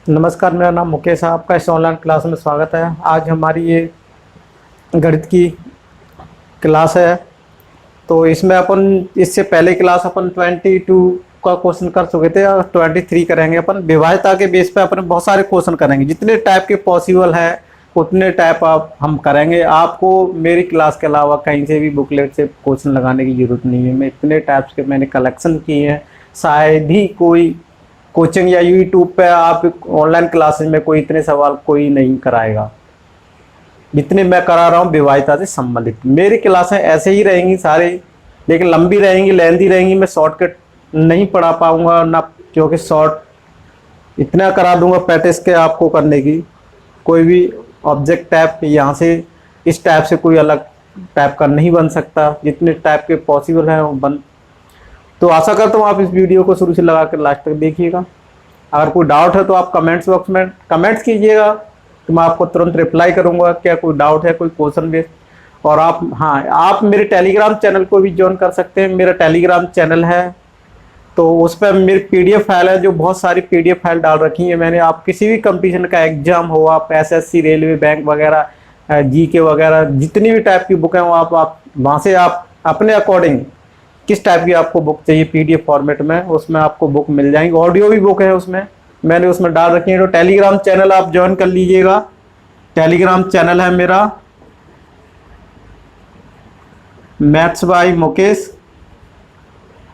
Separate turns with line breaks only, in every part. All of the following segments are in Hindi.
नमस्कार, मेरा नाम मुकेश है। आपका इस ऑनलाइन क्लास में स्वागत है। आज हमारी ये गणित की क्लास है। तो इसमें अपन इससे पहले क्लास अपन 22 का क्वेश्चन कर चुके थे और 23 करेंगे। अपन विभाज्यता के बेस पे अपन बहुत सारे क्वेश्चन करेंगे, जितने टाइप के पॉसिबल है उतने टाइप आप हम करेंगे। आपको मेरी क्लास के अलावा कहीं से भी बुकलेट से क्वेश्चन लगाने की जरूरत नहीं है। मैं इतने टाइप्स के मैंने कलेक्शन किए हैं, शायद ही कोई कोचिंग या यूट्यूब पे आप ऑनलाइन क्लासेस में कोई इतने सवाल कोई नहीं कराएगा जितने मैं करा रहा हूँ विवाहिता से संबंधित। मेरी क्लासें ऐसे ही रहेंगी सारी, लेकिन लंबी रहेंगी, लेंदी रहेंगी। मैं शॉर्टकट नहीं पढ़ा पाऊंगा ना, क्योंकि शॉर्ट इतना करा दूंगा प्रैक्टिस के आपको करने की। कोई भी ऑब्जेक्ट टाइप यहाँ से इस टाइप से कोई अलग टाइप का नहीं बन सकता। जितने टाइप के पॉसिबल है वो बन। तो आशा करता हूँ आप इस वीडियो को शुरू से लगा कर लास्ट तक देखिएगा। अगर कोई डाउट है तो आप कमेंट्स बॉक्स में कमेंट्स कीजिएगा, तो मैं आपको तुरंत रिप्लाई करूंगा। क्या कोई डाउट है, कोई क्वेश्चन बेस। और आप मेरे टेलीग्राम चैनल को भी ज्वाइन कर सकते हैं। मेरा टेलीग्राम चैनल है, तो उस पर मेरी पीडीएफ फाइल है, जो बहुत सारी पीडीएफ फाइल डाल रखी है मैंने। आप किसी भी कंपटीशन का एग्जाम हो, आप एसएससी, रेलवे, बैंक वगैरह, जीके वगैरह, जितनी भी टाइप की बुक है वो आप वहाँ से आप अपने अकॉर्डिंग किस टाइप की आपको बुक चाहिए पीडीएफ फॉर्मेट में, उसमें आपको बुक मिल जाएंगी। ऑडियो भी बुक है उसमें, मैंने उसमें डाल रखी है। तो टेलीग्राम चैनल आप ज्वाइन कर लीजिएगा। टेलीग्राम चैनल है मेरा मैथ्स बाय मुकेश।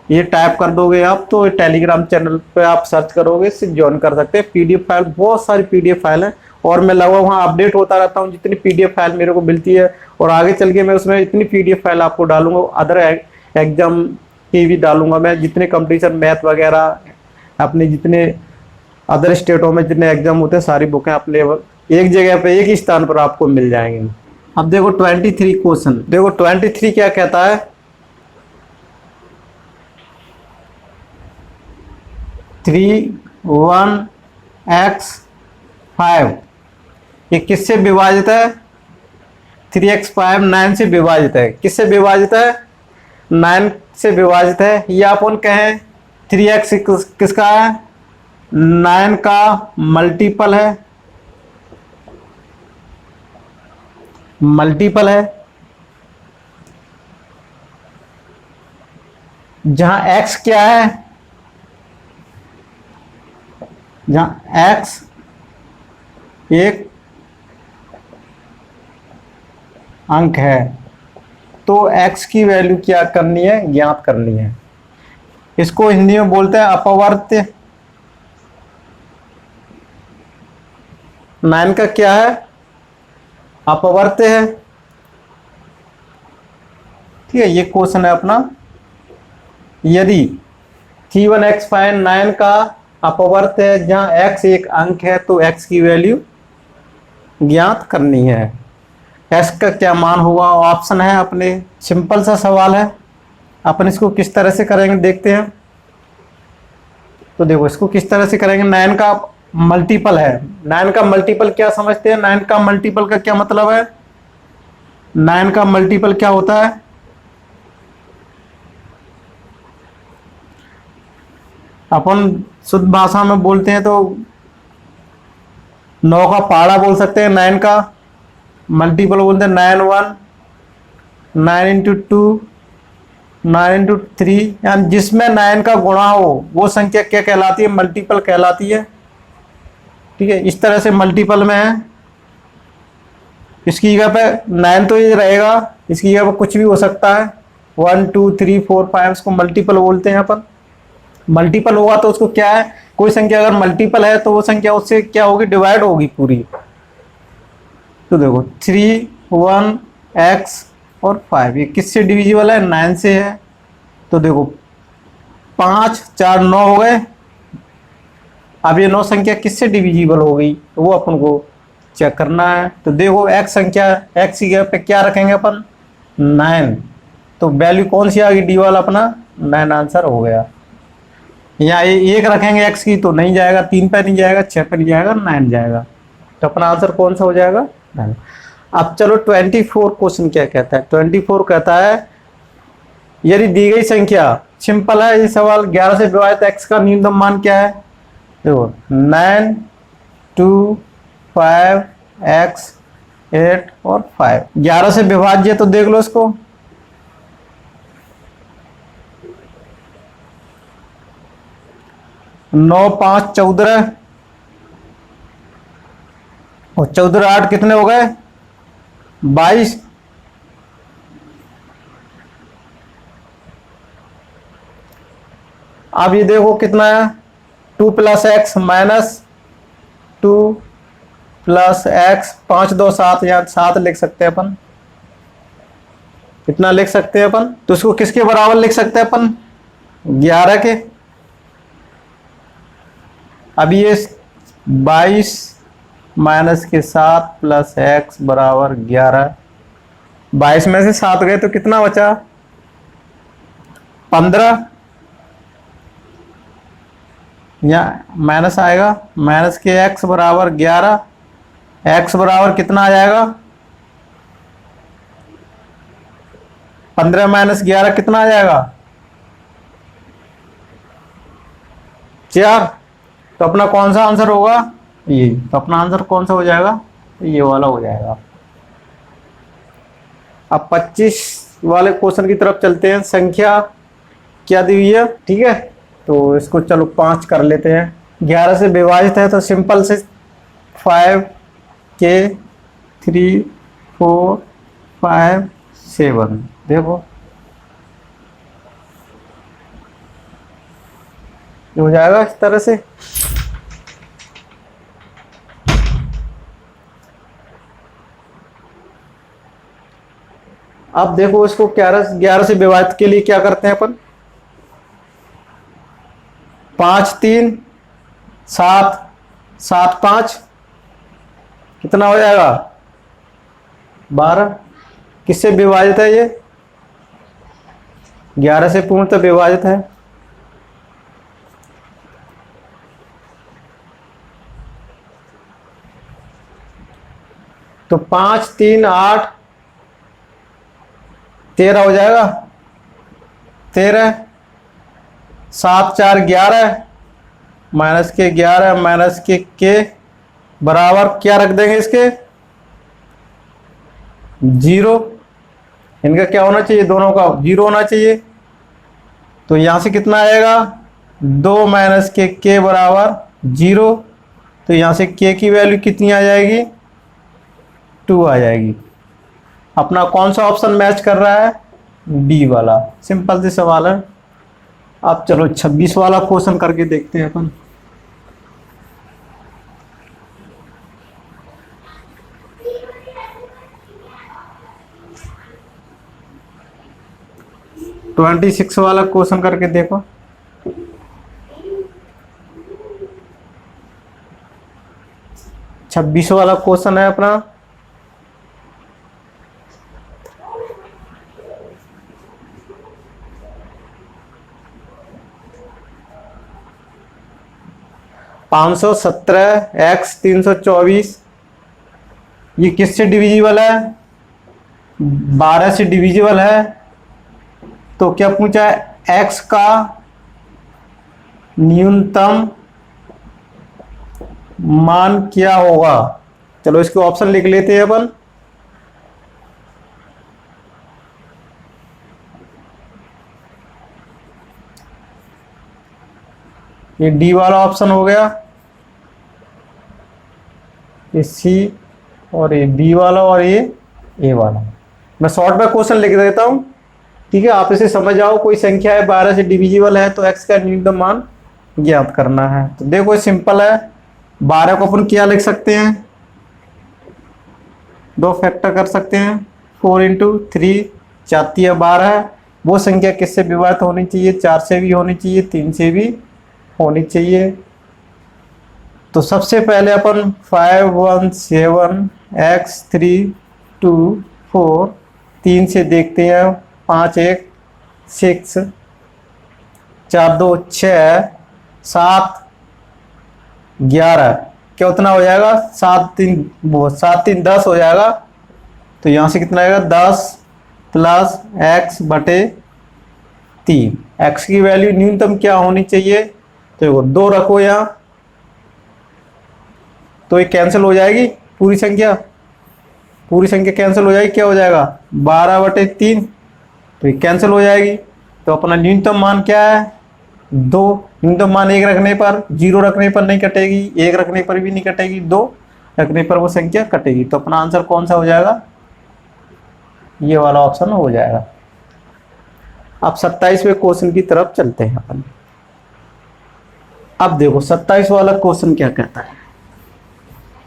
ये टाइप कर दोगे आप तो टेलीग्राम चैनल पे आप सर्च करोगे, इससे ज्वाइन कर सकते हैं। पीडीएफ फाइल, बहुत सारी पीडीएफ फाइल है, और मैं लगभग वहाँ अपडेट होता रहता हूँ जितनी पीडीएफ फाइल मेरे को मिलती है। और आगे चल के मैं उसमें इतनी पीडीएफ फाइल आपको डालूंगा, अदर एग्जाम की भी डालूंगा मैं। जितने कंपटीशन मैथ वगैरह, अपने जितने अदर स्टेटों में जितने एग्जाम होते हैं, सारी बुकें अपने एक जगह पे, एक ही स्थान पर आपको मिल जाएंगे। अब देखो 23 क्वेश्चन, देखो 23 क्या कहता है। 3 1 x 5 ये किससे विभाजित है? 3x5 9 से विभाजित है। किससे विभाजित है? 9 से विभाजित है। या अपन कहें 3x किसका है? 9 का मल्टीपल है, मल्टीपल है। जहां x क्या है? जहां x एक अंक है, तो x की वैल्यू क्या करनी है? ज्ञात करनी है। इसको हिंदी में बोलते हैं अपवर्त्य। 9 का क्या है? अपवर्त्य है। ठीक है, ये क्वेश्चन है अपना। यदि 3 1 x 5 9 का अपवर्त्य है, जहां x एक अंक है, तो x की वैल्यू ज्ञात करनी है। x का क्या मान होगा? ऑप्शन है अपने। सिंपल सा सवाल है। अपन इसको किस तरह से करेंगे देखते हैं। तो देखो इसको किस तरह से करेंगे। 9 का मल्टीपल है। 9 का मल्टीपल क्या समझते हैं? 9 का मल्टीपल का क्या मतलब है? 9 का मल्टीपल क्या होता है? अपन शुद्ध भाषा में बोलते हैं तो 9 का पहाड़ा बोल सकते हैं। 9 का मल्टीपल बोलते हैं 9 1 9 इंटू 2 9 इंटू 3, यानी जिसमें 9 का गुणा हो वो संख्या क्या कहलाती है? मल्टीपल कहलाती है। ठीक है, इस तरह से मल्टीपल में है। इसकी जगह पे 9 तो ये रहेगा, इसकी जगह पे कुछ भी हो सकता है। 1 2 3 4 5 इसको मल्टीपल बोलते हैं अपन। मल्टीपल होगा तो उसको क्या है? कोई संख्या अगर मल्टीपल है तो वो संख्या उससे क्या होगी? डिवाइड होगी पूरी। तो देखो 3 1 x और 5 ये किससे डिविजिबल है? 9 से है। तो देखो 5 4 9 हो गए। अब ये 9 संख्या किससे डिविजिबल हो गई, तो वो अपन को चेक करना है। तो देखो x संख्या, x की जगह पे क्या रखेंगे अपन? 9। तो वैल्यू कौन सी आ गई? डी वाला अपना 9 आंसर हो गया। यहाँ एक रखेंगे x की तो नहीं जाएगा, 3 पे नहीं जाएगा, 6 पे नहीं जाएगा, 9 जाएगा। तो अपना आंसर कौन सा हो जाएगा? 9। अब चलो 24 क्वेश्चन क्या कहता है। 24 कहता है यदि दी गई संख्या, सिंपल है ये सवाल, 11 से विभाजित x का न्यूनतम मान क्या है? देखो 9 2, 5, x, 8 और 5। 11 से विभाज्य तो देख लो इसको। 9, 5, 14 और 14, 8 कितने हो गए? 22। अब ये देखो कितना है, 2 + x माइनस 2 + x, 5, 2, 7, या 7 लिख सकते हैं अपन। कितना लिख सकते हैं अपन? तो इसको किसके बराबर लिख सकते हैं अपन? 11 के। अब ये 22 माइनस के 7 + x बराबर 11। 22 में से 7 गए तो कितना बचा? 15। या माइनस आएगा, माइनस के x बराबर 11। x बराबर कितना आ जाएगा? 15 माइनस 11 कितना आ जाएगा? 4। तो अपना कौन सा आंसर होगा? ये। तो अपना आंसर कौन सा हो जाएगा? ये वाला हो जाएगा। अब 25 वाले क्वेश्चन की तरफ चलते हैं। संख्या क्या दी हुई है, ठीक है, तो इसको चलो 5 कर लेते हैं। 11 से विभाजित है तो सिंपल से 5 के 3, 4, 5, 7। देखो ये हो जाएगा इस तरह से। अब देखो इसको 11 से विभाजित के लिए क्या करते हैं अपन? 5, 3, 7, 7, 5 कितना हो जाएगा? 12। किससे विभाजित है ये? 11 से पूर्णतः विभाजित है। तो 5, 3, 8, 13 हो जाएगा। 13, 7, 4, 11 माइनस के 11 माइनस के बराबर क्या रख देंगे इसके? 0। इनका क्या होना चाहिए? दोनों का 0 होना चाहिए। तो यहां से कितना आएगा? 2 माइनस के बराबर 0। तो यहां से के की वैल्यू कितनी आ जाएगी? 2 आ जाएगी। अपना कौन सा ऑप्शन मैच कर रहा है? डी वाला। सिंपल सी सवाल है। अब चलो 26 वाला क्वेश्चन करके देखते हैं अपन। तो 26 वाला क्वेश्चन करके देखो। छब्बीस वाला क्वेश्चन है अपना। (517x 324) ये किससे डिविजिबल है? 12 से डिविजिबल है। तो क्या पूछा है? x का न्यूनतम मान क्या होगा? चलो इसके ऑप्शन लिख लेते हैं अपन। ये डी वाला ऑप्शन हो गया, ये सी, और ये बी वाला, और ये ए वाला। मैं शॉर्ट में क्वेश्चन लिख देता हूं, ठीक है, आप इसे समझ जाओ। कोई संख्या है 12 से डिविजिबल है तो x का न्यूनतम मान ज्ञात करना है। तो देखो सिंपल है। 12 को अपन क्या लिख सकते हैं? 2 फैक्टर कर सकते हैं। 4 × 3 4 12। वो संख्या किससे विभाजित होनी चाहिए? 4 से भी होनी चाहिए, 3 से भी होनी चाहिए। तो सबसे पहले अपन 5, 1, 7 x 3, 2, 4 3 से देखते हैं। 5, 1, 6, 4, 2, 6, 7, 11। क्या उतना हो जाएगा? 7, 3 10 हो जाएगा। तो यहां से कितना आएगा? 10 + x/3। x की वैल्यू न्यूनतम क्या होनी चाहिए? तो 2 रखो यहाँ। तो ये कैंसिल हो जाएगी पूरी संख्या, पूरी संख्या कैंसिल हो जाएगी। क्या हो जाएगा 12/3, तो ये कैंसिल हो जाएगी। तो अपना न्यूनतम मान क्या है 2। न्यूनतम मान 1 रखने पर, 0 रखने पर नहीं कटेगी, 1 रखने पर भी नहीं कटेगी, 2 रखने पर वो संख्या कटेगी। तो अपना आंसर कौन सा हो जाएगा, ये वाला ऑप्शन हो जाएगा। अब 27वें क्वेश्चन की तरफ चलते हैं अपन। अब देखो 27 वाला क्वेश्चन क्या कहता है।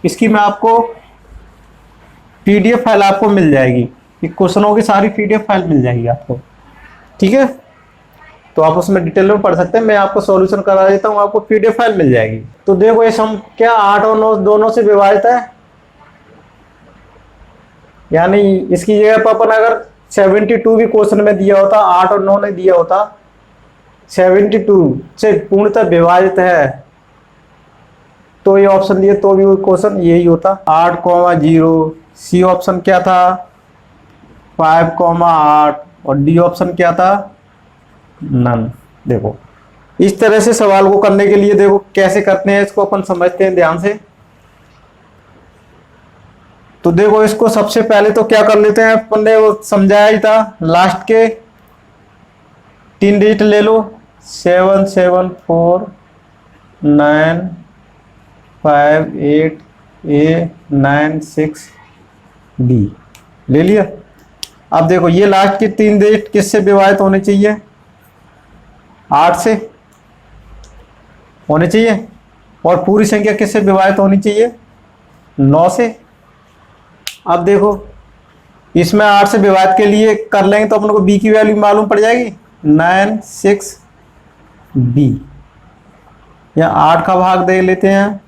इसकी मैं आपको पीडीएफ फाइल आपको मिल जाएगी, क्वेश्चनों की सारी पीडीएफ फाइल मिल जाएगी आपको, ठीक है। तो आप उसमें डिटेल में पढ़ सकते हैं, मैं आपको सॉल्यूशन करा देता हूँ, आपको पीडीएफ फाइल मिल जाएगी। तो देखो ये सम क्या 8 और 9 दोनों से विभाजित है, यानी इसकी जगह पर अपन अगर 72 भी क्वेश्चन में दिया होता, 8 और 9 ने दिया होता, 72 से पूर्णतः विभाजित है, तो ये ऑप्शन दिए तो भी क्वेश्चन यही होता 8,0। सी ऑप्शन क्या था 5,8 और डी ऑप्शन क्या था नन। देखो इस तरह से सवाल को करने के लिए देखो कैसे करते हैं, इसको अपन समझते हैं ध्यान से। तो देखो इसको सबसे पहले तो क्या कर लेते हैं, अपन ने वो समझाया ही था, लास्ट के 3 डिजिट ले लो 774958896B ले लिया। अब देखो ये लास्ट के 3 डिजिट किससे विभाजित होने चाहिए, 8 से होने चाहिए, और पूरी संख्या किससे विभाजित होनी चाहिए 9 से। अब देखो इसमें 8 से विभाजित के लिए कर लेंगे तो अपन को b की वैल्यू मालूम पड़ जाएगी 96B, या 8 का भाग दे लेते हैं।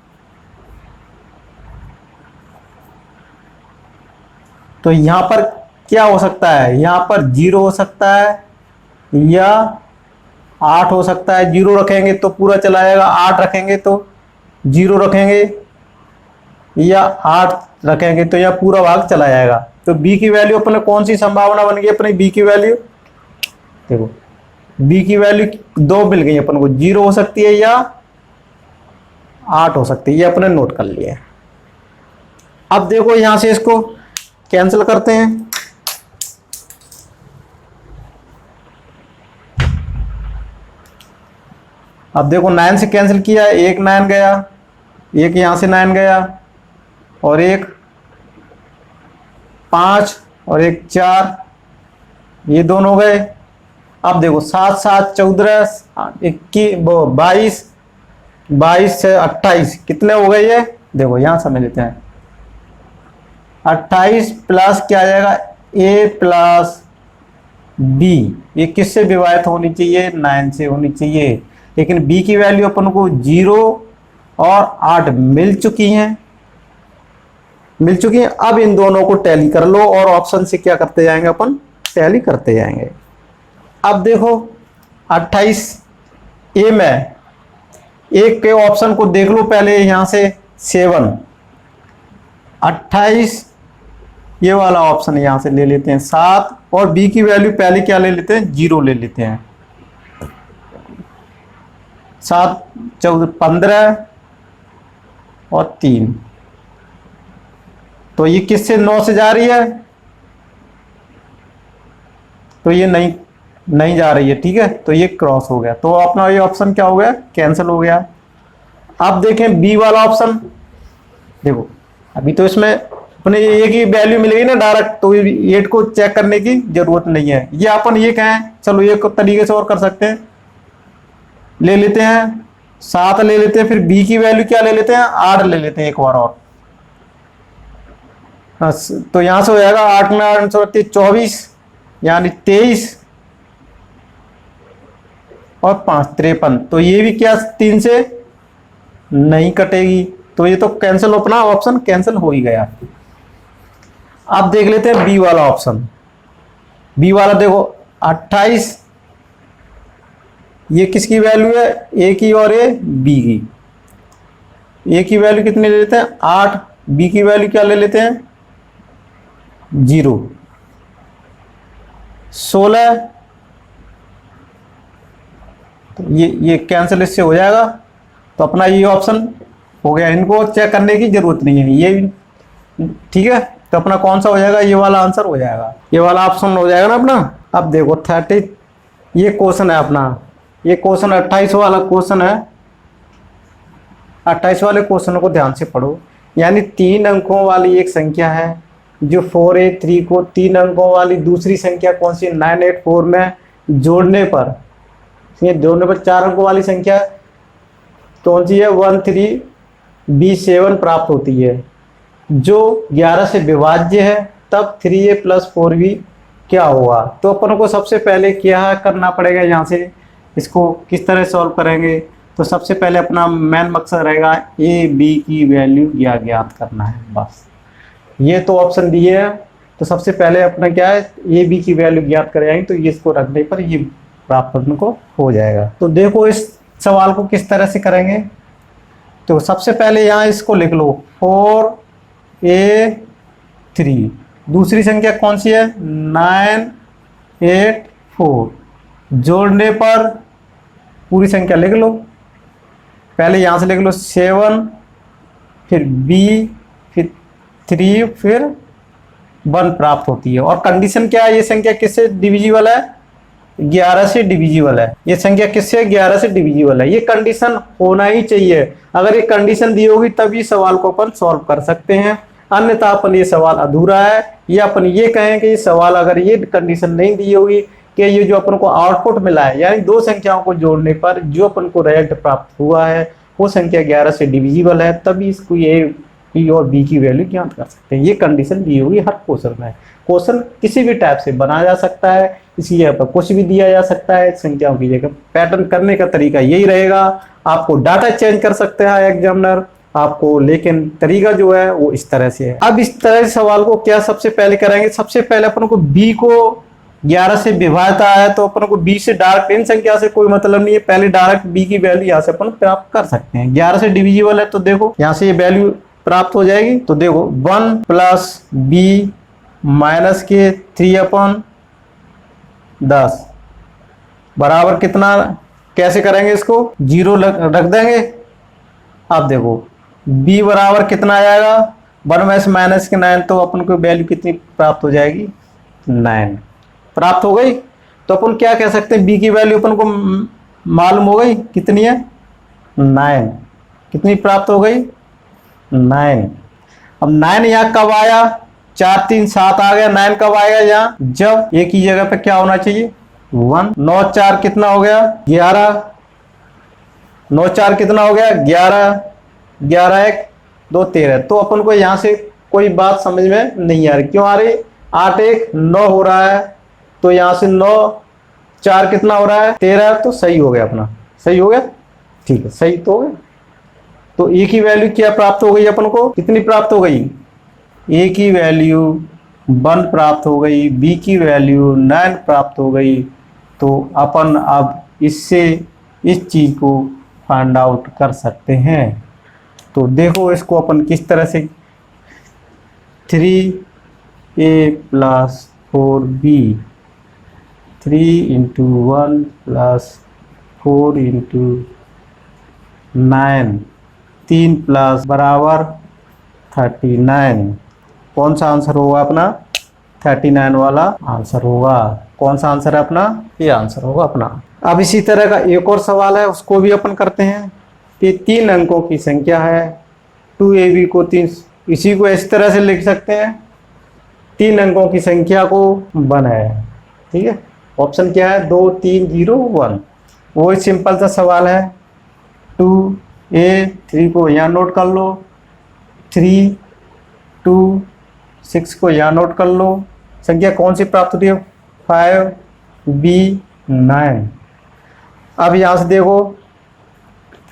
तो यहां पर क्या हो सकता है, यहां पर 0 हो सकता है या 8 हो सकता है। 0 रखेंगे तो पूरा चला जाएगा, 8 रखेंगे तो 0 रखेंगे या 8 रखेंगे तो यह पूरा भाग चला जाएगा। तो b की वैल्यू अपने कौन सी संभावना बन गई अपनी b की वैल्यू, देखो b की वैल्यू 2 मिल गई अपन को, 0 हो सकती है या 8 हो सकती है, ये अपने नोट कर लिया। अब देखो यहां से इसको कैंसिल करते हैं। अब देखो 9 से कैंसिल किया, एक 9 गया, एक यहां से 9 गया, और एक 5 और एक 4, ये दोनों गए। अब देखो 7 7 14 21 22 से 28 कितने हो गए ये, देखो यहां समझ लेते हैं। 28 प्लस क्या आ जाएगा a प्लस b, ये किससे विभाजित होनी चाहिए 9 से होनी चाहिए, लेकिन b की वैल्यू अपन को 0 और 8 मिल चुकी हैं। अब इन दोनों को टैली कर लो और ऑप्शन से क्या करते जाएंगे अपन, टैली करते जाएंगे। अब देखो 28 ए में एक के ऑप्शन को देख लो पहले, यहां से 7 28 ये वाला ऑप्शन यहां से ले लेते हैं 7, और b की वैल्यू पहले क्या ले लेते हैं 0 ले लेते हैं। 7 14 15 और 3, तो ये किससे 9 से जा रही है, तो ये नहीं जा रही है, ठीक है, तो ये क्रॉस हो गया, तो अपना ये ऑप्शन क्या हो गया कैंसिल हो गया। अब देखें बी वाला ऑप्शन, देखो अभी तो इसमें अपने एक ही वैल्यू मिलेगी ना डायरेक्ट, तो 8 को चेक करने की जरूरत नहीं है। ये अपन ये कहें, चलो ये तरीके से और कर सकते हैं, ले लेते हैं 7 ले लेते हैं, फिर b की वैल्यू क्या ले लेते हैं 8 ले लेते हैं एक बार और। तो यहां से हो जाएगा 8 में 8 24, यानी 23 और 5 53, तो ये भी क्या 3 से नहीं कटेगी, तो ये तो कैंसिल, अपना ऑप्शन कैंसिल हो ही गया। अब देख लेते हैं बी वाला ऑप्शन। बी वाला देखो 28, ये किसकी वैल्यू है ए की और ए बी की। ए की वैल्यू कितनी ले लेते हैं 8, बी की वैल्यू क्या ले लेते हैं 0। 16, तो ये कैंसिल इससे हो जाएगा, तो अपना ये ऑप्शन हो गया, इनको चेक करने की जरूरत नहीं है ये, ठीक है। तो अपना कौन सा हो जाएगा, ये वाला आंसर हो जाएगा, ये वाला ऑप्शन हो जाएगा ना अपना। अब देखो 30, ये क्वेश्चन है अपना, ये क्वेश्चन 28 वाला क्वेश्चन है। 28 वाले क्वेश्चन को ध्यान से पढ़ो। यानी 3 अंकों वाली एक संख्या है जो 483 को 3 अंकों वाली दूसरी संख्या कौन सी 984 में जोड़ने पर, ये जोड़ने पर 4 अंकों वाली संख्या कौन सी है 13B7 प्राप्त होती है, जो 11 से विभाज्य है, तब 3A + 4B क्या होगा। तो अपन को सबसे पहले क्या करना पड़ेगा, यहाँ से इसको किस तरह सॉल्व करेंगे। तो सबसे पहले अपना मेन मकसद रहेगा A B की वैल्यू ज्ञात करना है, बस। ये तो ऑप्शन दिए हैं, तो सबसे पहले अपना क्या है A B की वैल्यू ज्ञात करेंगे, तो ये इसको रखने पर ये प्राप्त करने को हो जाएगा। तो देखो इस सवाल को किस तरह से करेंगे। तो सबसे पहले यहाँ इसको लिख लो 4A3, दूसरी संख्या कौन सी है 984, जोड़ने पर पूरी संख्या लिख लो। पहले यहाँ से लिख लो 7, फिर B, फिर 3, फिर 1 प्राप्त होती है। और कंडीशन क्या है, ये संख्या किससे डिविजिबल है 11 से डिविजिबल है। ये संख्या किससे 11 से डिविजिबल है, ये कंडीशन होना ही चाहिए। अगर ये कंडीशन दी होगी तभी सवाल को अपन सॉल्व कर सकते हैं, अन्यथा अपन ये सवाल अधूरा है। या अपन ये कहें कि ये सवाल अगर ये कंडीशन नहीं दी होगी कि ये जो अपन को आउटपुट मिला है, यानी 2 संख्याओं को जोड़ने पर जो अपन को रिजल्ट प्राप्त हुआ है वो संख्या 11 से डिविजिबल है, तभी इसको A और B की वैल्यू ज्ञात कर सकते हैं। ये कंडीशन दी होगी हर क्वेश्चन में। क्वेश्चन किसी भी टाइप से बनाया जा सकता है, इसी जगह पर कुछ भी दिया जा सकता है, संख्याओं की जगह पैटर्न करने का तरीका यही रहेगा। आपको डाटा चेंज कर सकते हैं एग्जामिनर आपको, लेकिन तरीका जो है वो इस तरह से है। अब इस तरह से सवाल को क्या सबसे पहले करेंगे, सबसे पहले अपन को B को 11 से विभाजित आया है, तो अपन को B से डायरेक्ट इन संख्या से कोई मतलब नहीं है, पहले डायरेक्ट B की वैल्यू यहाँ से अपन प्राप्त कर सकते हैं। 11 से डिविजिबल है तो देखो यहाँ से ये वैल्यू प्राप्त हो जाएगी। तो देखो 1 + B माइनस के 3/10 बराबर कितना, कैसे करेंगे इसको 0 रख देंगे। अब देखो B बराबर कितना आ जाएगा 1 में से माइनस के 9, तो अपन को वैल्यू कितनी प्राप्त हो जाएगी 9 प्राप्त हो गई। तो अपन क्या कह सकते हैं B की वैल्यू अपन को मालूम हो गई कितनी है 9, कितनी प्राप्त हो गई 9। अब 9 यहाँ कब आया 4 3 7 आ गया, 9 कब आएगा यहाँ जब एक ही जगह पे क्या होना चाहिए 1। 9 4 कितना हो गया 11, 9 4 कितना हो गया 11, 11 1 2 13। तो अपन को यहाँ से कोई बात समझ में नहीं आ रही, क्यों आ रही 8 1 9 हो रहा है, तो यहाँ से 9 4 कितना हो रहा है 13, तो सही हो गया अपना, सही हो गया, ठीक है सही तो हो गया। तो A की वैल्यू क्या प्राप्त हो गई अपन को, कितनी प्राप्त हो गई A की वैल्यू 1 प्राप्त हो गई, B की वैल्यू 9 प्राप्त हो गई। तो अपन अब इससे इस चीज को फाइंड आउट कर सकते हैं। तो देखो इसको अपन किस तरह से 3A + 4B 3 × 1 + 4 × 9 3 प्लस बराबर 39। कौन सा आंसर होगा अपना 39 वाला आंसर होगा। कौन सा आंसर है अपना, ये आंसर होगा अपना। अब इसी तरह का एक और सवाल है, उसको भी अपन करते हैं कि 3 अंकों की संख्या है 2AB को 3, इसी को इस तरह से लिख सकते हैं 3 अंकों की संख्या को 1 है, ठीक है। ऑप्शन क्या है 2 3 0 1, वो सिंपल सा सवाल है। 2A 3 को यहाँ नोट कर लो, 3 2 6 को यहाँ नोट कर लो। संख्या कौन सी प्राप्त होती है 5B 9। अब यहाँ से देखो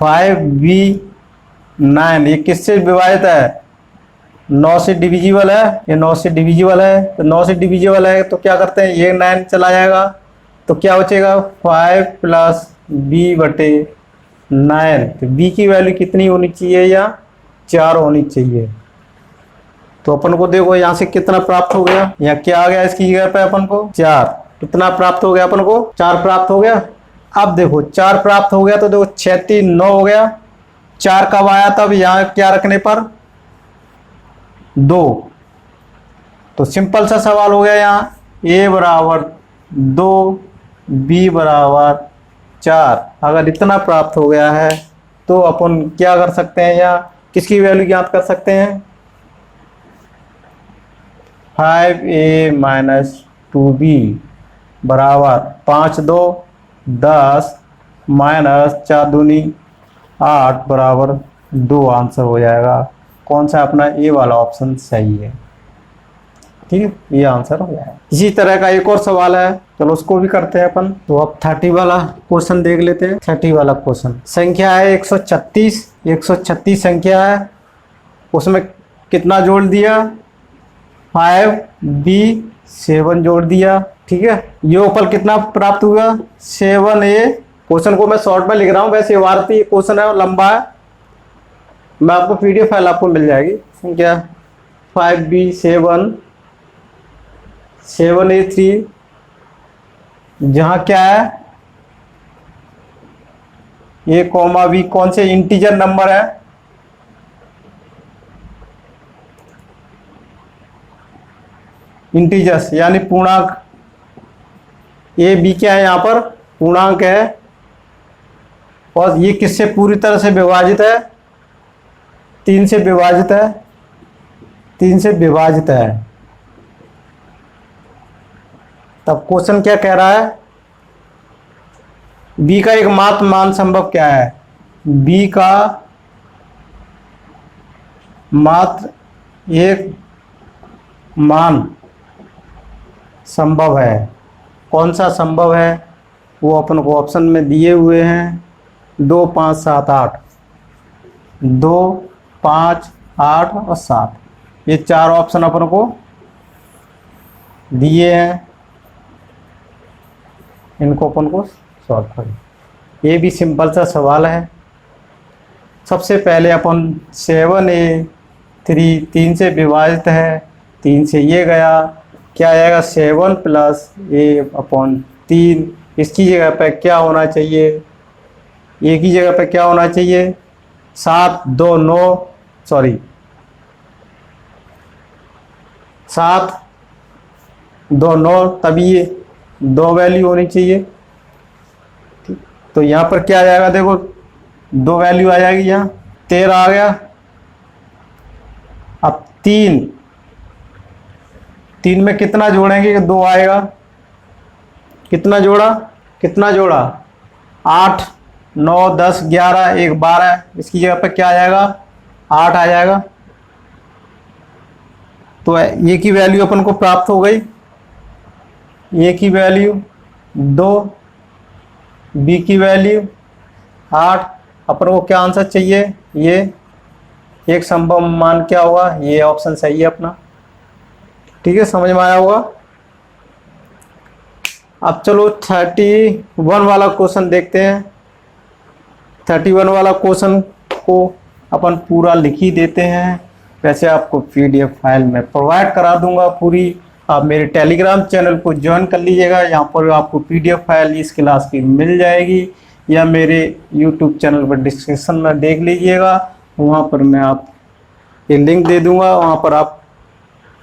5B 9 ये किससे विभाजित है 9 से डिविजिबल है, ये 9 से डिविजिबल है। तो 9 से डिविजिबल है तो क्या करते हैं ये 9 चला जाएगा, तो क्या बचेगा 5 + B/9। तो B की वैल्यू कितनी होनी चाहिए, या 4 होनी चाहिए। तो अपन को देखो यहाँ से कितना प्राप्त हो गया, यहाँ क्या आ गया इसकी जगह पे अपन को 4, कितना प्राप्त हो गया अपन को 4 प्राप्त हो गया। अब देखो 4 प्राप्त हो गया तो देखो 6 3 9 हो गया, 4 कब आया? तब यहाँ क्या रखने पर 2। तो सिंपल सा सवाल हो गया यहाँ, a बराबर 2 b बराबर 4। अगर इतना प्राप्त हो गया है तो अपन क्या कर सकते हैं, या किसकी वैल्यू ज्ञात कर सकते हैं? 5a माइनस 2b बराबर 5 2 10 माइनस 4 दूनी 8 बराबर 2 आंसर हो जाएगा। कौन सा? अपना ए वाला ऑप्शन सही है। ठीक है, ये आंसर हो जाएगा। इसी तरह का एक और सवाल है, चलो उसको भी करते हैं अपन। तो अब 30 वाला क्वेश्चन देख लेते हैं। 30 वाला क्वेश्चन, संख्या है 136। 136 संख्या है, उसमें कितना जोड़ दिया? 5b 7 जोड़ दिया। ठीक है, योगफल कितना प्राप्त हुआ? 7a। क्वेश्चन को मैं शॉर्ट में लिख रहा हूँ, वैसे भारतीय क्वेश्चन है, लंबा है। मैं आपको पीडीएफ फाइल आपको मिल जाएगी। संख्या 5b 7 7a3, जहां क्या है a कॉमा b कौन से इंटीजर नंबर है? इंटीजर्स यानी पूर्णांक। a b क्या है? यहाँ पर पूर्णांक है। और ये किससे पूरी तरह से विभाजित है? 3 से विभाजित है। 3 से विभाजित है। तब क्वेश्चन क्या कह रहा है? b का एकमात्र मान संभव क्या है? b का मात्र एक मान संभव है। कौन सा संभव है? वो अपन को ऑप्शन में दिए हुए हैं, 2 5 7 8। 2 5 8 और 7, ये 4 ऑप्शन अपन को दिए हैं। इनको अपन को सॉल्व करें। ये भी सिंपल सा सवाल है। सबसे पहले अपन 7a3 3 से विभाजित है, 3 से ये गया, क्या आएगा? 7 प्लस a/3। इसकी जगह पे क्या होना चाहिए? a की जगह पे क्या होना चाहिए? 7 2 9 सॉरी 7 2 9, तभी ये 2 वैल्यू होनी चाहिए। तो यहाँ पर क्या आ जाएगा? देखो 2 वैल्यू आ जाएगी, यहाँ 13 आ गया। अब 3 में कितना जोड़ेंगे कि 2 आएगा? कितना जोड़ा? कितना जोड़ा? 8 9 10 11 1 12। इसकी जगह पर क्या आ जाएगा? 8 आ जाएगा। तो ये की वैल्यू अपन को प्राप्त हो गई। ए की वैल्यू 2, बी की वैल्यू 8। अपन को क्या आंसर चाहिए? ये एक संभव मान क्या होगा? ये ऑप्शन सही है अपना। ठीक है, समझ में आया होगा। अब चलो 31 वाला क्वेश्चन देखते हैं। 31 वाला क्वेश्चन को अपन पूरा लिख ही देते हैं। वैसे आपको पीडीएफ फाइल में प्रोवाइड करा दूंगा पूरी। आप मेरे टेलीग्राम चैनल को ज्वाइन कर लीजिएगा, यहाँ पर आपको पीडीएफ फाइल इस क्लास की मिल जाएगी, या मेरे यूट्यूब चैनल पर डिस्क्रिप्शन में देख लीजिएगा, वहाँ पर मैं आप ये लिंक दे दूंगा, वहाँ पर आप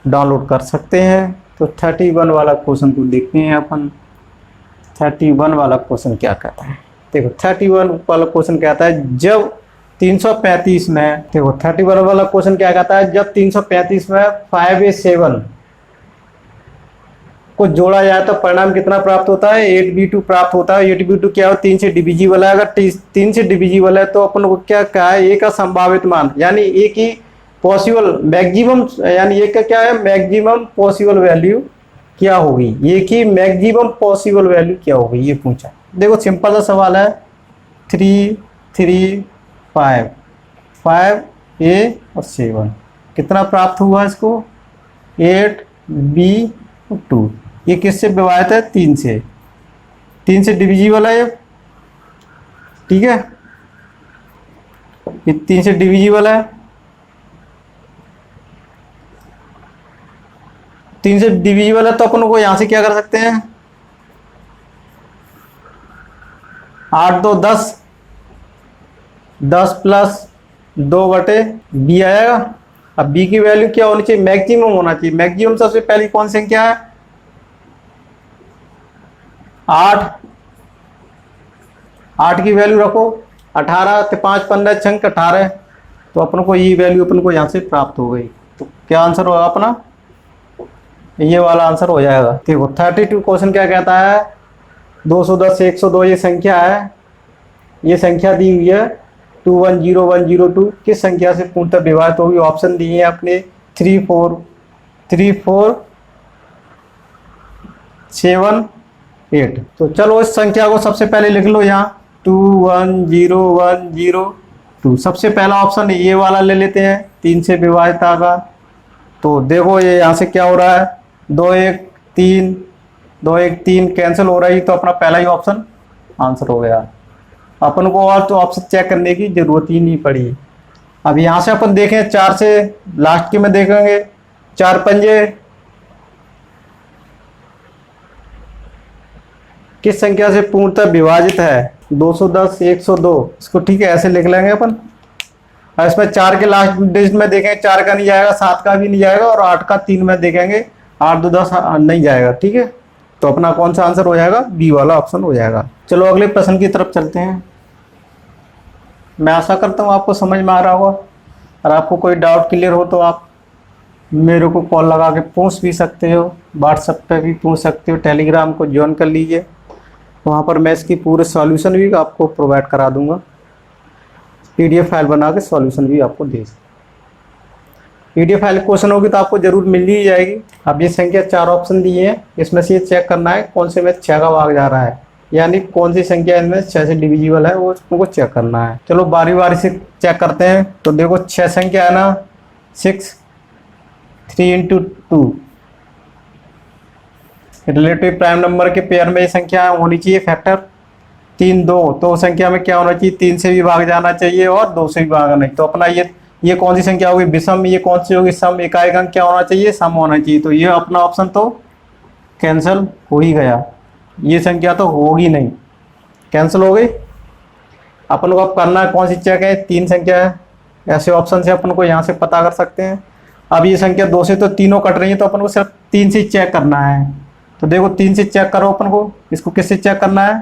डाउनलोड कर सकते हैं। तो 31 वाला क्वेश्चन को देखते हैं अपन। 31 वाला क्वेश्चन क्या कहता है? देखो 31 वाला क्वेश्चन कहता है जब 335 में, देखो 31 वाला क्वेश्चन क्या कहता है? जब 335 में 5a7 को जोड़ा जाए तो परिणाम कितना प्राप्त होता है? 8b2 प्राप्त होता है। 8b2 क्या हो? 3 से डिविजिबल है। अगर 3 से डिविजिबल है तो अपन को क्या कहा है? ए का संभावित मान, यानी ए की पॉसिबल मैक्सिमम, यानी ए का क्या है? मैक्सिमम पॉसिबल वैल्यू क्या होगी? ए की मैक्सिमम पॉसिबल वैल्यू क्या होगी, ये पूछा। देखो सिंपल सा सवाल है। 3 3 5 5a और 7 कितना प्राप्त हुआ इसको? 8b2। ये किससे विभाजित है? 3 से। 3 से डिविजिबल है ये। ठीक है, ये 3 से डिविजिबल है। 3 से डिविजिबल है तो अपन को यहां से क्या कर सकते हैं? 8 2 10 10 प्लस 2/b आएगा। अब b की वैल्यू क्या होनी चाहिए, मैक्सिमम होना चाहिए। मैक्सिमम सबसे पहली कौन सी संख्या है, 8। 8 की वैल्यू रखो, 18 तो 5 15 छंक 18, तो अपन को ये वैल्यू अपन को यहाँ से प्राप्त हो गई। तो क्या आंसर होगा अपना, ये वाला आंसर हो जाएगा। देखो 32 क्वेश्चन क्या कहता है, 210 102 ये संख्या है, ये संख्या दी हुई है 210102 किस संख्या से पूर्णतः विभाजित होगी। ऑप्शन दिए हैं अपने 3 4 3 4 7 8। तो चलो इस संख्या को सबसे पहले लिख लो यहाँ 210102। सबसे पहला ऑप्शन ये वाला ले लेते हैं, 3 से विभाजित आगा। तो देखो ये यहाँ से क्या हो रहा है, 2 1 3 2 1 3 कैंसिल हो रही, तो अपना पहला ही ऑप्शन आंसर हो गया। अपन को और तो ऑप्शन चेक करने की जरूरत ही नहीं पड़ी। अब यहाँ से अपन देखें 4 से लास्ट के में देखेंगे, 4 पंजे किस संख्या से पूर्णतः विभाजित है, 210 102। इसको ठीक है ऐसे लिख लेंगे अपन। और इसमें 4 के लास्ट डिजिट में देखेंगे 4 का नहीं जाएगा, 7 का भी नहीं जाएगा, और 8 का 3 में देखेंगे 8 2 10 नहीं जाएगा। ठीक है, तो अपना कौन सा आंसर हो जाएगा, बी वाला ऑप्शन हो जाएगा। चलो अगले प्रश्न की तरफ चलते हैं। मैं आशा करता हूँ आपको समझ में आ रहा होगा। और आपको कोई डाउट क्लियर हो तो आप मेरे को कॉल लगा के पूछ भी सकते हो, व्हाट्सएप पे भी पूछ सकते हो, टेलीग्राम को ज्वाइन कर लीजिए, वहाँ पर मैं इसकी पूरे सॉल्यूशन भी आपको प्रोवाइड करा दूंगा। PDF फाइल बना के सॉल्यूशन भी आपको दे सकते। PDF फाइल क्वेश्चन होगी तो आपको जरूर मिल ही जाएगी। अब ये संख्या 4 ऑप्शन दिए हैं, इसमें से ये चेक करना है कौन से में 6 का भाग जा रहा है, यानी कौन सी संख्या इनमें 6 से डिविजिबल है, वो उसको चेक करना है। चलो बारी बारी से चेक करते हैं। तो देखो 6 संख्या है ना, 6 3 × 2 रिलेटिव प्राइम नंबर के पेयर में ये संख्या होनी चाहिए फैक्टर 3 2। तो संख्या में क्या होना चाहिए, 3 से भी भाग जाना चाहिए और 2 से भी भागना नहीं। तो अपना ये कौन सी संख्या होगी, विषम। ये कौन सी होगी, सम। इकाई अंक क्या होना चाहिए, सम होना चाहिए। तो ये अपना ऑप्शन तो कैंसिल हो ही गया, ये संख्या तो होगी नहीं, कैंसिल हो गई। अपन को अब करना है कौन सी चेक है, 3 संख्या है, ऐसे ऑप्शन से अपन को यहाँ से पता कर सकते हैं। अब ये संख्या 2 से तो तीनों कट रही है, तो अपन को सिर्फ 3 से चेक करना है। तो देखो 3 से चेक करो अपन को, इसको किससे चेक करना है,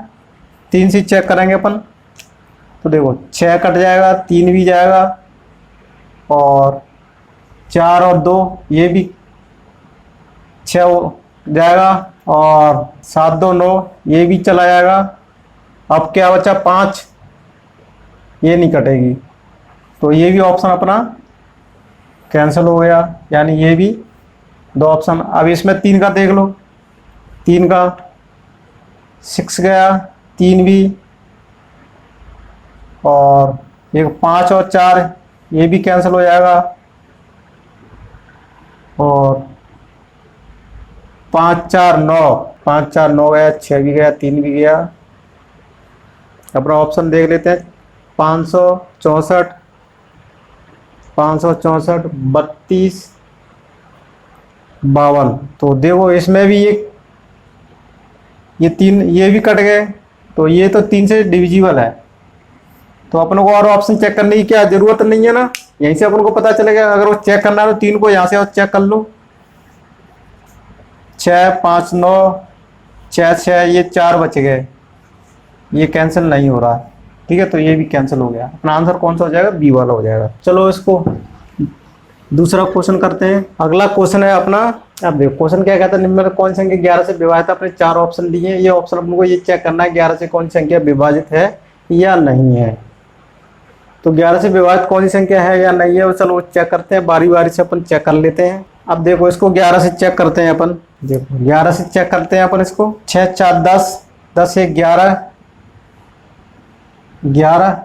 3 से चेक करेंगे अपन। तो देखो 6 कट जाएगा, 3 भी जाएगा, और 4 और 2 ये भी 6 हो जाएगा, और 7 2 9 ये भी चला जाएगा। अब क्या बचा, 5, ये नहीं कटेगी, तो ये भी ऑप्शन अपना कैंसिल हो गया, यानी ये भी 2 ऑप्शन। अब इसमें 3 का देख लो, 3 का 6 गया, 3 भी, और एक 5 और 4 ये भी कैंसिल हो जाएगा, और 5 4 9 5 4 9 गया, 6 भी गया, 3 भी गया। अपना ऑप्शन देख लेते हैं, 564 564 32 52। तो देखो इसमें भी ये 3 ये भी कट गए, तो ये तो 3 से डिविजिबल है। तो अपन को और ऑप्शन चेक करने की क्या जरूरत नहीं है ना, यहीं से अपन को पता चलेगा। अगर वो चेक करना है तो 3 को यहाँ से और चेक कर लो, 6 5 9 6 6 ये 4 बच गए, ये कैंसिल नहीं हो रहा। ठीक है, तो ये भी कैंसिल हो गया। अपना आंसर कौन सा हो जाएगा, बी वाला हो जाएगा। चलो इसको दूसरा क्वेश्चन करते हैं। अगला क्वेश्चन है अपना, अब देखो क्वेश्चन क्या कहता है, निम्न में कौन सी संख्या 11 से विभाजित है। अपने 4 ऑप्शन दिए हैं, ये ऑप्शन अपन को ये चेक करना है 11 से कौन सी संख्या विभाजित है या नहीं है। तो 11 से विभाजित कौन सी संख्या है या नहीं है, वो चलो चेक करते हैं, बारी बारी से अपन चेक कर लेते हैं। अब देखो इसको 11 से चेक करते हैं अपन, देखो 11 से चेक करते हैं अपन इसको। 6 4 10 10 1 11 11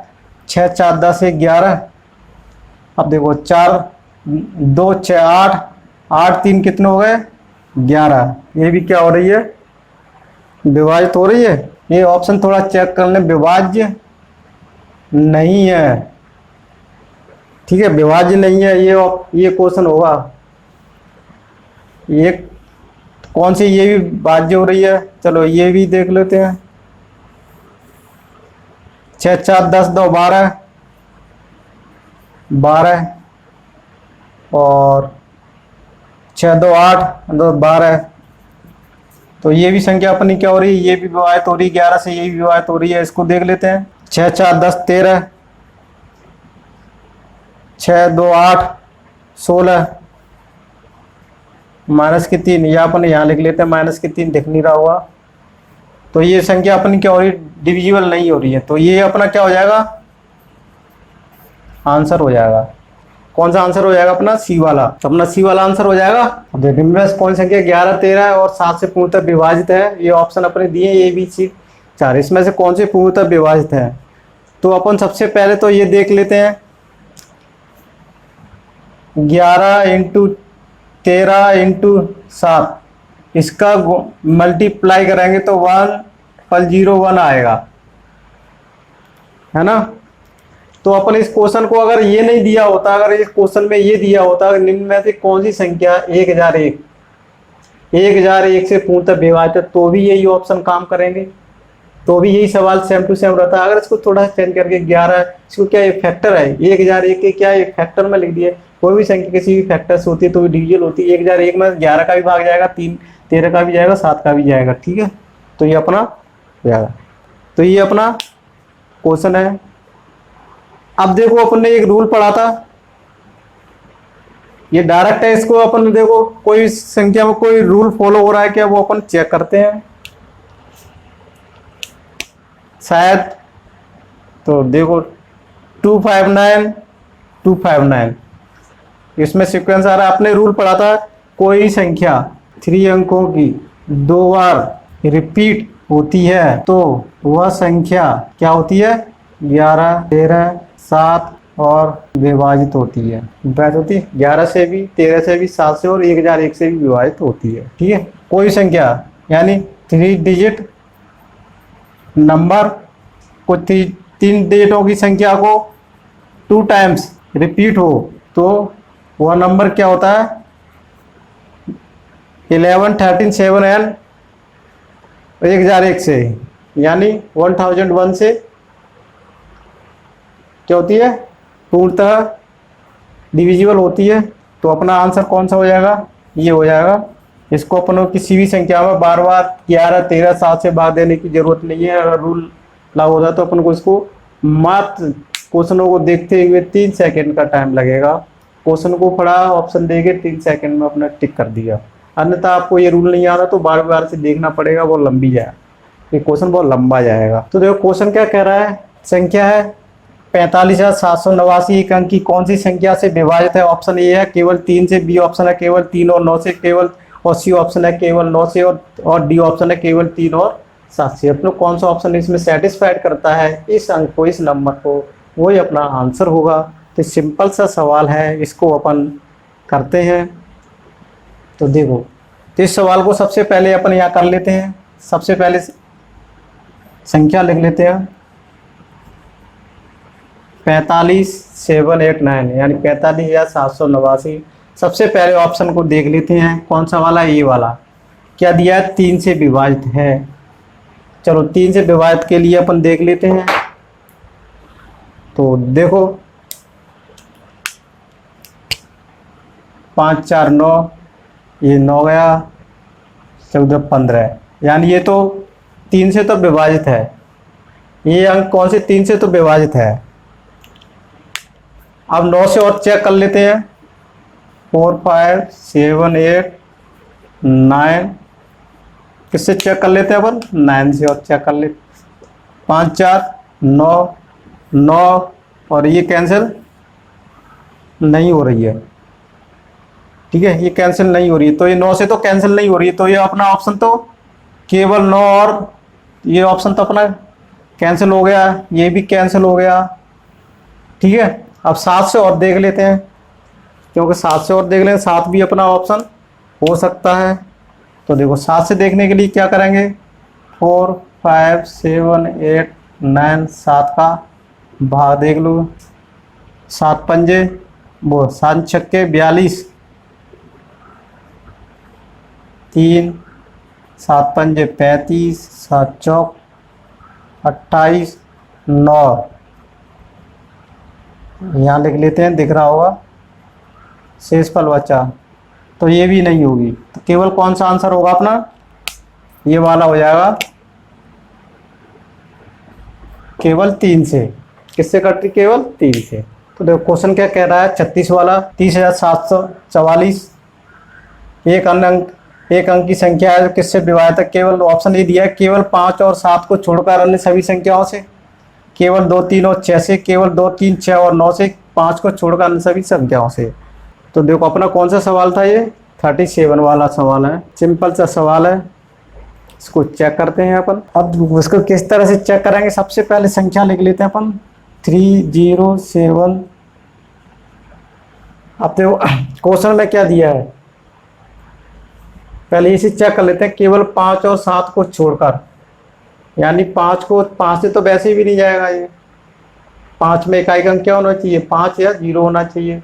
6 4 10 1 11। अब देखो 4 2 6 8 8 3 कितने हो गए, 11। ये भी क्या हो रही है, विभाजित हो रही है। ये ऑप्शन थोड़ा चेक कर लें, विभाज्य नहीं है। ठीक है, विभाज्य नहीं है, ये क्वेश्चन होगा। ये कौन सी, ये भी भाज्य हो रही है, चलो ये भी देख लेते हैं। 6 4 10 2 12 12 और 6 2 8 12। तो ये भी संख्या अपनी क्या हो रही है, ये भी विभाजित हो रही है 11 से, ये भी विभाजित हो रही है। इसको देख लेते हैं। 6 4 10 13, 6 2 8 16, माइनस की 3, या अपन यहाँ लिख लेते हैं माइनस की 3, दिख नहीं रहा हुआ। तो ये संख्या अपनी क्या हो रही है, डिविजिबल नहीं हो रही है। तो ये अपना क्या हो जाएगा, आंसर हो जाएगा। कौन सा आंसर हो जाएगा अपना, सी वाला। तो अपना सी वाला आंसर हो जाएगा। अब देखिए निम्नलिखित कौन सी संख्या 11 13 और 7 से पूर्णतः विभाजित है। ये ऑप्शन अपने दिए ए बी सी 4, इसमें से कौन से पूर्णतः विभाजित है। तो अपन सबसे पहले तो ये देख लेते हैं 11 इंटू 13 इंटू 7, इसका मल्टीप्लाई करेंगे तो 101 आएगा, है ना। तो अपन इस क्वेश्चन को अगर ये नहीं दिया होता, अगर इस क्वेश्चन में ये दिया होता निम्न में से कौन सी संख्या 1001 से पूर्णतः विभाजित, तो भी यही ऑप्शन काम करेंगे, तो भी यही सवाल सेम टू सेम रहता है। अगर इसको थोड़ा चेंज करके 11, इसको क्या ये फैक्टर है, 1001 के क्या एक फैक्टर में लिख दिए। कोई भी संख्या किसी भी फैक्टर से होती है तो भी डिविजिबल होती है। 1001 में 11 का भी भाग जाएगा, 13 का भी जाएगा, 7 का भी जाएगा, ठीक है। तो ये अपना जाएगा। तो ये अपना क्वेश्चन है। अब देखो अपन ने एक रूल पढ़ा था, ये डायरेक्ट है, इसको अपन देखो कोई संख्या में कोई रूल फॉलो हो रहा है क्या, वो अपन चेक करते हैं शायद। तो देखो 259 इसमें सीक्वेंस आ रहा है। आपने रूल पढ़ा था, कोई संख्या 3 अंकों की 2 बार रिपीट होती है तो वह संख्या क्या होती है, 11 13 7 और विभाजित होती है। विभाजित होती है 11 से भी, 13 से भी, 7 से और 1001 से भी विभाजित होती है, ठीक है। कोई संख्या यानी 3 डिजिट नंबर को 3 डिजिटों की संख्या को 2 टाइम्स रिपीट हो तो वह नंबर क्या होता है, 11 13 7 एंड 1001 से, यानी 1001 से क्या होती है, पूर्णतः डिविजिबल होती है। तो अपना आंसर कौन सा हो जाएगा, ये हो जाएगा। इसको अपन किसी भी संख्या में बार बार 11 13 7 से भाग देने की जरूरत नहीं है। अगर रूल लागू होता है तो अपन को इसको मात्र क्वेश्चनों को देखते हुए 3 सेकंड का टाइम लगेगा। क्वेश्चन को पढ़ा, ऑप्शन देके 3 सेकंड में अपना टिक कर दिया। अन्यथा आपको ये रूल नहीं आ रहा तो बार बार से देखना पड़ेगा, बहुत लंबी जाएगा, ये क्वेश्चन बहुत लंबा जाएगा। तो देखो क्वेश्चन क्या कह रहा है, संख्या है 45,789 एक अंक की कौन सी संख्या से विभाजित है। ऑप्शन ए है केवल 3 से, बी ऑप्शन है केवल 3 और 9 से, केवल, और सी ऑप्शन है केवल 9 से, और डी ऑप्शन है केवल 3 और 7 से। अपने कौन सा ऑप्शन इसमें सेटिस्फाइड करता है इस अंक को, इस नंबर को, वही अपना आंसर होगा। तो सिंपल सा सवाल है, इसको अपन करते हैं। तो देखो, तो इस सवाल को सबसे पहले अपन यहाँ कर लेते हैं। सबसे पहले संख्या लिख लेते हैं 45,789 यानी 45,789। सबसे पहले ऑप्शन को देख लेते हैं, कौन सा वाला, ये वाला। क्या दिया है, 3 से विभाजित है। चलो 3 से विभाजित के लिए अपन देख लेते हैं। तो देखो 5 4 9, ये 9 गया, 14 15, यानी ये तो 3 से तो विभाजित है। ये अंक कौन से, 3 से तो विभाजित है। अब 9 से और चेक कर लेते हैं, 4 5 7 8 9, किससे चेक कर लेते हैं अपन, 9 से और चेक कर लेते। 5 4 9 9 और ये कैंसिल नहीं हो रही है, ठीक है, ये कैंसिल नहीं हो रही है। तो ये 9 से तो कैंसिल नहीं हो रही है, तो ये अपना ऑप्शन तो केवल 9 और ये ऑप्शन तो अपना कैंसिल हो गया, ये भी कैंसिल हो गया, ठीक है। अब 7 से और देख लेते हैं, क्योंकि 7 से और देख लें, 7 भी अपना ऑप्शन हो सकता है। तो देखो 7 से देखने के लिए क्या करेंगे, 4 5 7 8 9, 7 का भाग देख लो, 7 पंजे वो 7 छक्के 42, 3 7 पंजे 35, 7 चौक 28, 9 यहाँ लिख लेते हैं, दिख रहा होगा शेषफल बचा, तो ये भी नहीं होगी। तो केवल कौन सा आंसर होगा अपना, ये वाला हो जाएगा, केवल 3 से। किससे कटती, केवल 3 से। तो देखो क्वेश्चन क्या कह रहा है, 36 वाला 30,744 एक अंक की संख्या है, किससे विभाजित है, केवल ऑप्शन ये दिया है, केवल 5 और 7 को छोड़कर अन्य सभी संख्याओं से, केवल 2, 3 और 6 से, केवल 2, 3, 6 और 9 से, 5 को छोड़कर अन्य सभी संख्याओं से। तो देखो अपना कौन सा सवाल था, ये 37 वाला सवाल है, सिंपल सा सवाल है। इसको चेक करते हैं अपन। अब उसको किस तरह से चेक करेंगे, सबसे पहले संख्या लिख लेते हैं अपन 307। अब देखो क्वेश्चन में क्या दिया है, पहले इसे चेक कर लेते हैं, केवल 5 और 7 को छोड़कर, यानी 5 से तो वैसे भी नहीं जाएगा ये, 5 में इकाई अंक क्या होना चाहिए, 5 या 0 होना चाहिए,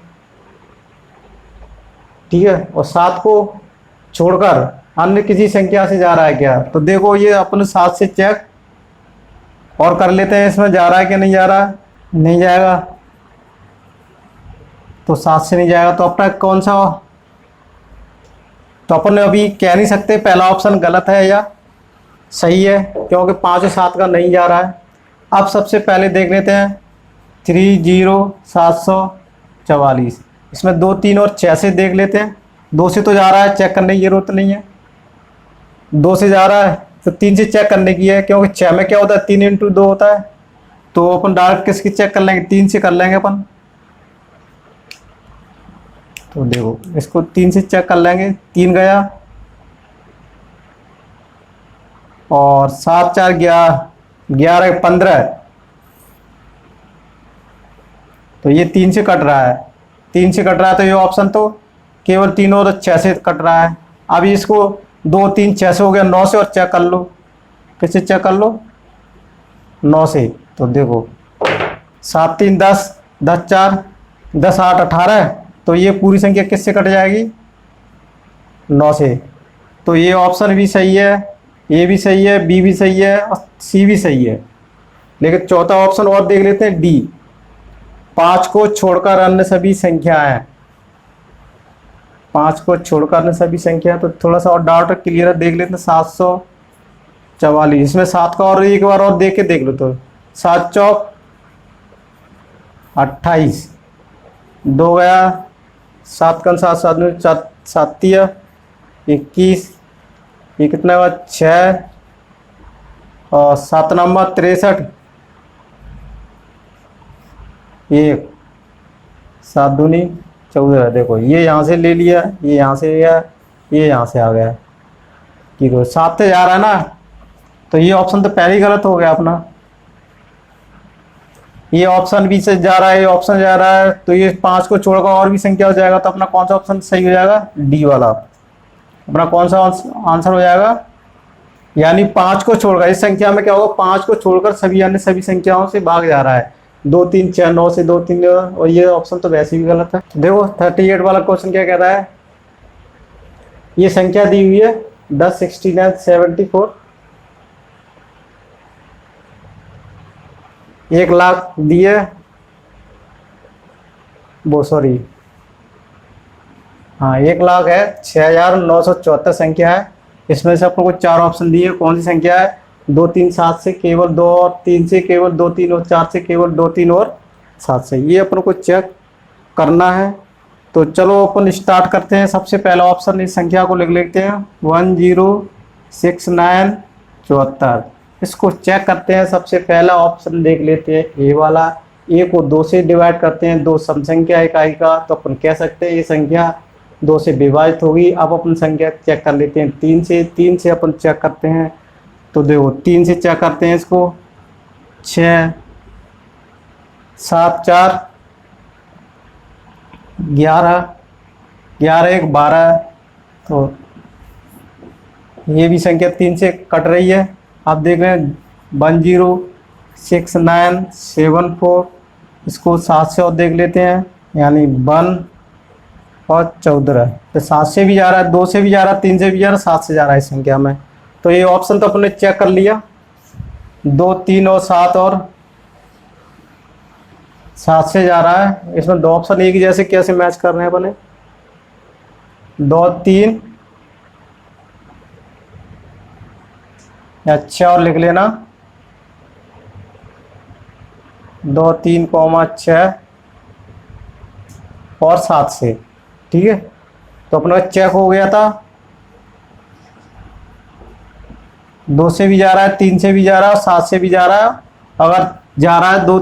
ठीक है। और 7 को छोड़कर अन्य किसी संख्या से जा रहा है क्या, तो देखो ये अपन 7 से चेक और कर लेते हैं, इसमें जा रहा है कि नहीं जा रहा है, नहीं जाएगा, तो 7 से नहीं जाएगा। तो अपना कौन सा, तो अपन अभी कह नहीं सकते पहला ऑप्शन गलत है या सही है, क्योंकि 5 और 7 का नहीं जा रहा है। अब सबसे पहले देख लेते हैं 30,744, इसमें 2, 3 और 6 से देख लेते हैं। 2 से तो जा रहा है, चेक करने की जरूरत नहीं है, 2 से जा रहा है तो 3 से चेक करने की है, क्योंकि 6 में क्या होता है, 3 × 2 होता है। तो अपन डायरेक्ट किसकी चेक कर लेंगे, 3 से कर लेंगे अपन। तो देखो इसको 3 से चेक कर लेंगे, 3 गया और 7, 4, 11, 15, तो ये 3 से कट रहा है, 3 से कट रहा है, तो ये ऑप्शन तो केवल 3 और 6 से कट रहा है। अब इसको 2, 3, 6 से हो गया, 9 से और चेक कर लो, किससे चेक कर लो, 9 से। तो देखो 7, 3, 10, 10, 4, 10, 8, 18, तो ये पूरी संख्या किससे कट जाएगी, 9 से। तो ये ऑप्शन भी सही है, ए भी सही है, बी भी सही है और सी भी सही है। लेकिन चौथा ऑप्शन और देख लेते हैं, डी, 5 को छोड़कर अन्य सभी संख्याएं, 5 को छोड़कर अन्य सभी संख्या, तो थोड़ा सा और डाउट क्लियर देख लेते हैं। 744, इसमें 7 का और एक बार और देख के देख लो, तो 7 चौक 28, 2 गया, 7 का 7, 7, 7 21, ये कितना हुआ 6 और 7 नंबर 63, 1, 7 दूनी 14। देखो ये यहाँ से ले लिया, ये यहाँ से लिया, ये यहाँ से आ गया, कि 7 से जा रहा है ना, तो ये ऑप्शन तो पहले ही गलत हो गया अपना। ये ऑप्शन बी से जा रहा है, ये ऑप्शन जा रहा है, तो ये 5 को छोड़कर और भी संख्या हो जाएगा, तो अपना कौन सा ऑप्शन सही हो जाएगा, डी वाला अपना कौन सा आंसर हो जाएगा। यानी 5 को छोड़कर, इस संख्या में क्या होगा, 5 को छोड़कर सभी अन्य सभी संख्याओं से भाग जा रहा है, 2, 3, 6, 9 से 2, 3, और ये ऑप्शन तो वैसे भी गलत है। देखो 38 वाला क्वेश्चन क्या कह रहा है, ये संख्या दी हुई है 10, 69, 74, 1 लाख दिए, वो सॉरी हाँ 1 लाख है, 6,974 संख्या है। इसमें से आपको 4 ऑप्शन दिए, कौन सी संख्या है, 2, 3, 7 से केवल 2 और 3 से केवल 2, 3 और 4 से केवल 2, 3 और 7 से, ये अपन को चेक करना है। तो चलो अपन स्टार्ट करते हैं। सबसे पहला ऑप्शन इस संख्या को लिख लेते हैं 106974, इसको चेक करते हैं। सबसे पहला ऑप्शन देख लेते हैं ए वाला, ए को 2 से डिवाइड करते हैं, 2 सम संख्या इकाई का, तो अपन कह सकते हैं ये संख्या 2 से विभाजित होगी। अब अपन संख्या चेक कर लेते हैं 3 से अपन चेक करते हैं। तो देखो 3 से चेक करते हैं इसको, 6, 7, 4, 11, 1, 12, तो ये भी संख्या 3 से कट रही है। आप देख रहे हैं 106974, इसको 7 से और देख लेते हैं, यानी 1 और 14, तो 7 से भी जा रहा है, 2 से भी जा रहा है, 3 से भी जा रहा है, 7 से जा रहा है इस संख्या में। तो ये ऑप्शन तो अपने चेक कर लिया, 2, 3 और 7 और 7 से जा रहा है, इसमें दो ऑप्शन एक ही जैसे कैसे मैच कर रहे हैं अपने, 2 3, अच्छा और लिख लेना 2 3 6 और 7 से। ठीक है, तो अपना चेक हो गया था, 2 से भी जा रहा है, 3 से भी जा रहा है और 7 से भी जा रहा है। अगर जा रहा है 2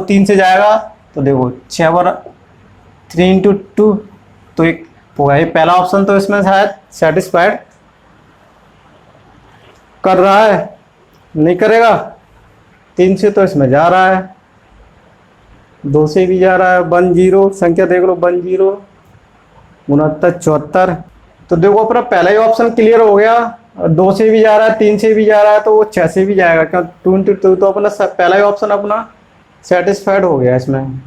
3 से जाएगा तो देखो 6 बार 3 इंटू 2, तो एक होगा ये पहला ऑप्शन, तो इसमें शायद सेटिस्फाइड कर रहा है, नहीं करेगा। 3 से तो इसमें जा रहा है, 2 से भी जा रहा है, 1 0 संख्या देख लो, 1 0 69 74। तो देखो अपना पहला ही ऑप्शन क्लियर हो गया, 2 से भी जा रहा है, 3 से भी जा रहा है, तो वो 6 से भी जाएगा, क्यों 2 इंटू 2, तो अपना पहला ही ऑप्शन अपना सेटिस्फाइड हो गया। इसमें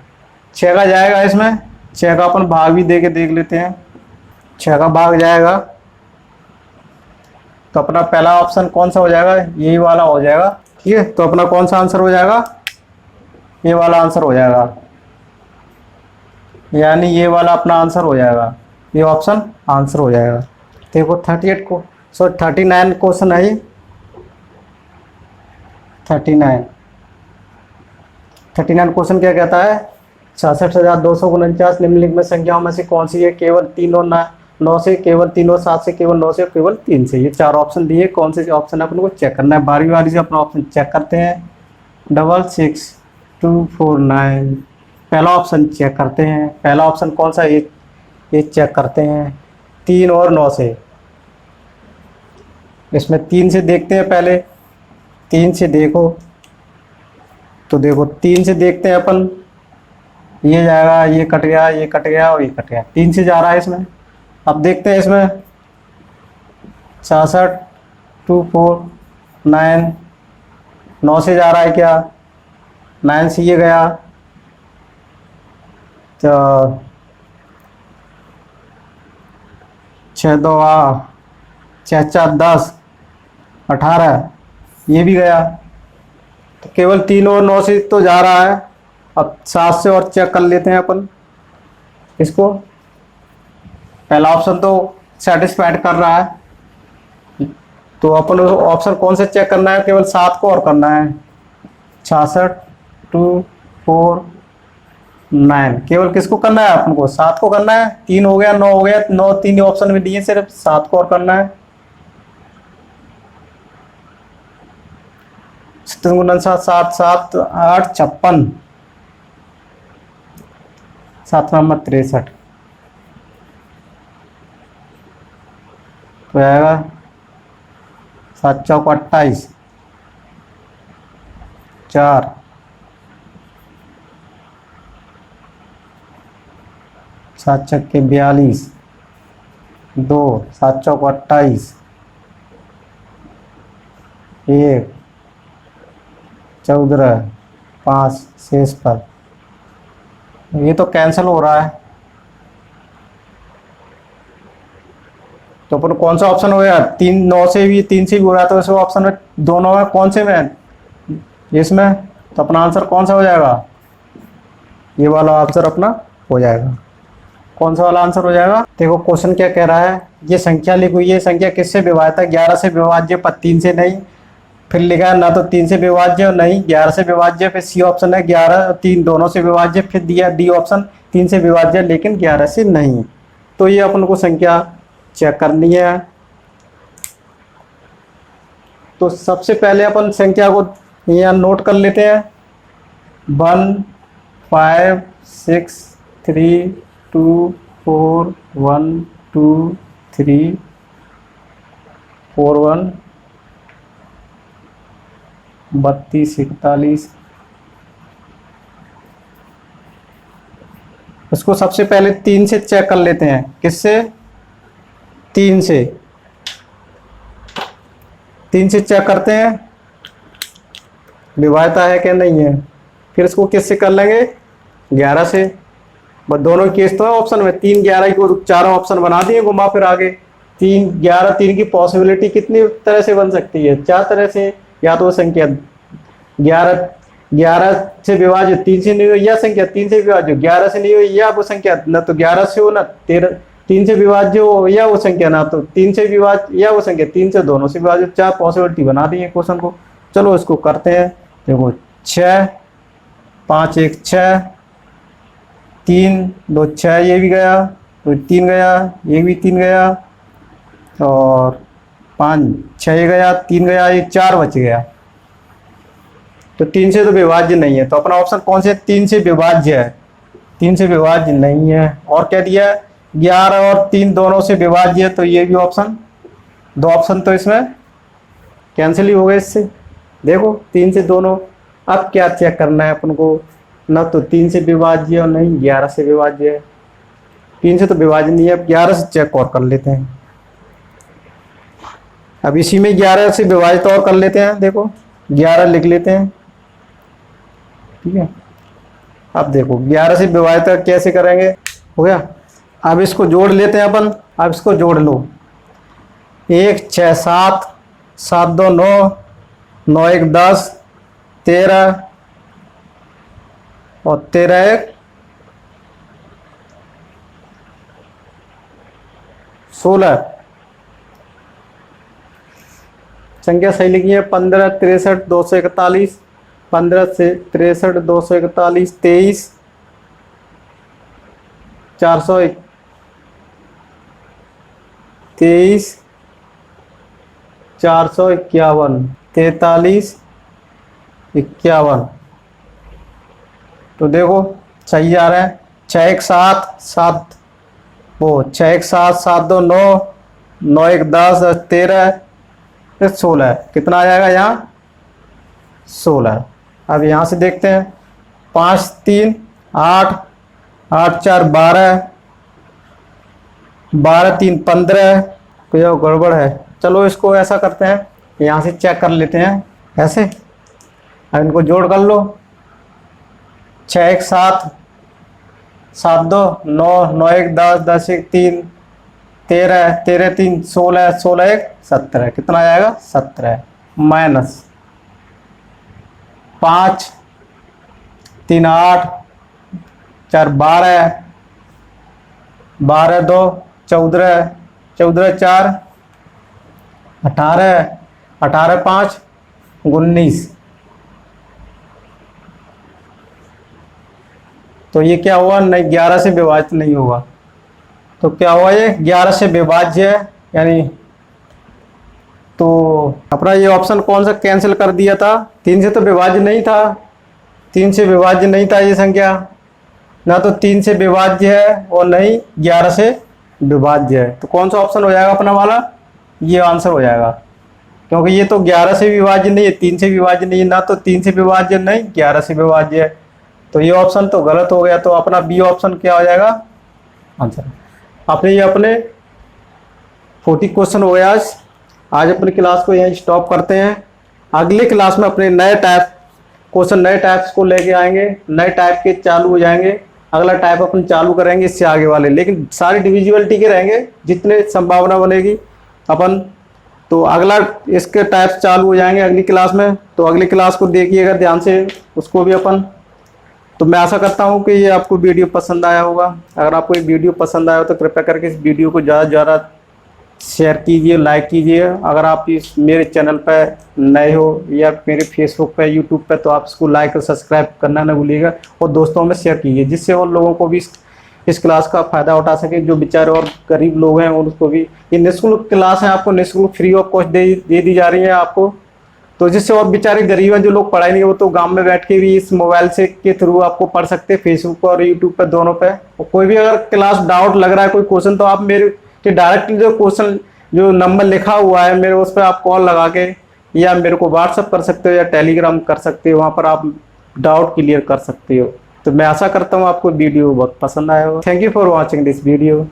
6 का जाएगा, इसमें 6 का अपन भाग भी दे के देख लेते हैं, 6 का भाग जाएगा तो अपना पहला ऑप्शन कौन सा हो जाएगा, यही वाला हो जाएगा। ठीक है, तो अपना कौन सा आंसर हो जाएगा, ये वाला आंसर हो जाएगा, यानी ये वाला अपना आंसर हो जाएगा, ये ऑप्शन आंसर हो जाएगा। देखो 38 को 39 क्वेश्चन है ये, 39 क्वेश्चन क्या कहता है, 66,249 निम्नलिखित में संख्याओं में से कौन सी है केवल 3 और 9 से, केवल 3 और 7 से, केवल 9 से, केवल 3 से। ये 4 ऑप्शन दिए, कौन से ऑप्शन है अपन को चेक करना है। बारी बारी से अपना ऑप्शन चेक करते हैं। 66,249 पहला ऑप्शन चेक करते हैं, पहला ऑप्शन कौन सा, ये चेक करते हैं 3 और 9 से। इसमें 3 से देखते हैं, पहले 3 से देखो, तो देखो 3 से देखते हैं अपन, ये जाएगा, ये कट गया, ये कट गया और ये कट गया, 3 से जा रहा है इसमें। अब देखते हैं इसमें 66,249 9 से जा रहा है क्या, 9 से ये गया, तो 6 2 6 4 10 18 ये भी गया, तो केवल 3 और 9 से तो जा रहा है। अब 7 से और चेक कर लेते हैं अपन इसको, पहला ऑप्शन तो सेटिस्फाइड कर रहा है, तो अपन ऑप्शन कौन से चेक करना है, केवल 7 को और करना है। 66,249 केवल किसको करना है, अपन को 7 को करना है। 3 हो गया, 9 हो गया, 9 3 ऑप्शन में दिए, सिर्फ 7 को और करना है। 7 7 7 8 56 7 नंबर 63 तो आएगा 7 चौक 28 4 7 छक्के 42 2 7 चौक 28 1 14 5 शेष पर, ये तो कैंसिल हो रहा है, तो अपन कौन सा ऑप्शन हो गया, 3 9 से भी 3 से भी हो रहा है, तो इस ऑप्शन में दोनों में कौन से में, इसमें, तो अपना आंसर कौन सा हो जाएगा, ये वाला आंसर अपना हो जाएगा। कौन सा वाला आंसर हो जाएगा, देखो क्वेश्चन क्या कह रहा है, ये संख्या लिखी हुई है, संख्या किससे विभाज्य है, 11 से विभाज्य पर 3 से नहीं, फिर लिखा है ना तो 3 से विभाज्य और नहीं 11 से विभाज्य, फिर सी ऑप्शन है 11 और 3 दोनों से विभाज्य, फिर दिया डी ऑप्शन 3 से विभाज्य लेकिन 11 से नहीं। तो ये अपन को संख्या चेक करनी है। तो सबसे पहले अपन संख्या को यहाँ नोट कर लेते हैं, 1 5 6 3 2 4 1 2 3 4 1 32 41। उसको सबसे पहले 3 से चेक कर लेते हैं, किससे, 3 से चेक करते हैं विभाज्यता है कि नहीं है, फिर इसको किससे कर लेंगे, 11 से। बस दोनों केस तो है ऑप्शन में, 3 11 को चारों ऑप्शन बना दिए घुमा फिर आगे। 3 11 3 की पॉसिबिलिटी कितनी तरह से बन सकती है, 4 तरह से, या तो संख्या 11 11 से विभाजित 3 से नहीं हुई यह संख्या, 3 से विभाजित 11 से नहीं हुई यह वो संख्या, ना तो 11 से हो ना 13, 3 से विभाज्य हो या वो संख्या, ना तो 3 से विभाज्य या वो संख्या, 3 से दोनों से विभाजित। 4 पॉसिबिलिटी बना दी है क्वेश्चन को। चलो इसको करते हैं। देखो 6 5 1 6 3 2 6, ये भी गया, तो 3 गया, ये भी 3 गया, और 5 6 गया, 3 गया, ये 4 बच गया। तो 3 से तो विभाज्य नहीं है, तो अपना ऑप्शन कौन से 3 से विभाज्य है, 3 से विभाज्य नहीं है। और क्या दिया है, 11 और 3 दोनों से विभाज्य है, तो ये भी ऑप्शन, 2 ऑप्शन तो इसमें कैंसिल ही हो गए इससे। देखो 3 से दोनों, अब क्या चेक करना है अपन को, ना तो 3 से विभाज्य और नहीं 11 से विभाज्य है। 3 से तो विभाज्य नहीं है, अब 11 से चेक और कर लेते हैं। अब इसी में 11 से विभाजित और कर लेते हैं। देखो 11 लिख लेते हैं, ठीक है। अब देखो 11 से विभाजित कैसे करेंगे, हो गया। अब इसको जोड़ लेते हैं अपन, अब इसको जोड़ लो। 1 6 7 7 2 9 9 1 10 13 और 13 1 16। संख्या सही लिखी है। 15 63 241, 15 से 63 241, 23 400, 23 451, 43 51। तो देखो सही आ रहा है। 6 1 7 7, वो 6 1 7 7 2 9 9 1 10 13 16, कितना आ जाएगा यहाँ 16। अब यहाँ से देखते हैं। 5 3 8 8 4 12 12 3 15, कोई गड़बड़ है। चलो इसको ऐसा करते हैं, यहाँ से चेक कर लेते हैं ऐसे। अब इनको जोड़ कर लो। 6 1 7 7 2 9 9 1 10 10 1 3 13 13 3 16 16 1 17, कितना आएगा 17, माइनस 5 3 8 4 12 12 2 14 14 4 18 18 5 19। तो ये क्या हुआ, नहीं 11 से विभाजित नहीं होगा। तो क्या हुआ, ये 11 से विभाज्य है, यानी तो अपना ये ऑप्शन कौन सा कैंसिल कर दिया था। 3 से तो विभाज्य नहीं था, 3 से विभाज्य नहीं था ये संख्या, ना तो 3 से विभाज्य है और नहीं 11 से विभाज्य है। तो कौन सा ऑप्शन हो जाएगा अपना वाला, ये आंसर हो जाएगा, क्योंकि ये तो 11 से विभाज्य नहीं है, 3 से विभाज्य नहीं है, ना तो 3 से विभाज्य नहीं 11 से विभाज्य है। तो ये ऑप्शन तो गलत हो गया। तो अपना बी ऑप्शन क्या हो जाएगा आंसर। आपने ये अपने 40 क्वेश्चन हो गया आज अपनी क्लास को यहीं स्टॉप करते हैं। अगली क्लास में अपने नए टाइप क्वेश्चन, नए टाइप्स को लेके आएंगे, नए टाइप के चालू हो जाएंगे। अगला टाइप अपन चालू करेंगे इससे आगे वाले, लेकिन सारी डिविजिबिलिटी के रहेंगे जितने संभावना बनेगी अपन। तो अगला इसके टाइप्स चालू हो जाएंगे अगली क्लास में। तो अगली क्लास को देखिएगा ध्यान से, उसको भी अपन। तो मैं आशा करता हूँ कि ये आपको वीडियो पसंद आया होगा। अगर आपको ये वीडियो पसंद आया हो तो कृपया करके इस वीडियो को ज़्यादा से ज़्यादा शेयर कीजिए, लाइक कीजिए। अगर आप इस मेरे चैनल पर नए हो या मेरे फेसबुक पे, यूट्यूब पे, तो आप इसको लाइक और सब्सक्राइब करना ना भूलिएगा, और दोस्तों में शेयर कीजिए, जिससे और लोगों को भी इस क्लास का फ़ायदा उठा सके। जो बेचारे और गरीब लोग हैं उनको भी ये निःशुल्क क्लास है, आपको निःशुल्क फ्री ऑफ कॉस्ट दे दी जा रही है आपको। तो जिससे और बेचारे गरीब हैं, जो लोग पढ़ाई नहीं, वो तो गांव में बैठ के भी इस मोबाइल से के थ्रू आपको पढ़ सकते हैं, फेसबुक पर और यूट्यूब पर दोनों पे। और कोई भी अगर क्लास डाउट लग रहा है, कोई क्वेश्चन, तो आप मेरे के डायरेक्टली जो क्वेश्चन जो नंबर लिखा हुआ है मेरे, उस पर आप कॉल लगा के या मेरे को व्हाट्सअप कर सकते हो या टेलीग्राम कर सकते हो, वहाँ पर आप डाउट क्लियर कर सकते हो। तो मैं आशा करता हूँ आपको वीडियो बहुत पसंद आया हो। Thank you for watching this video.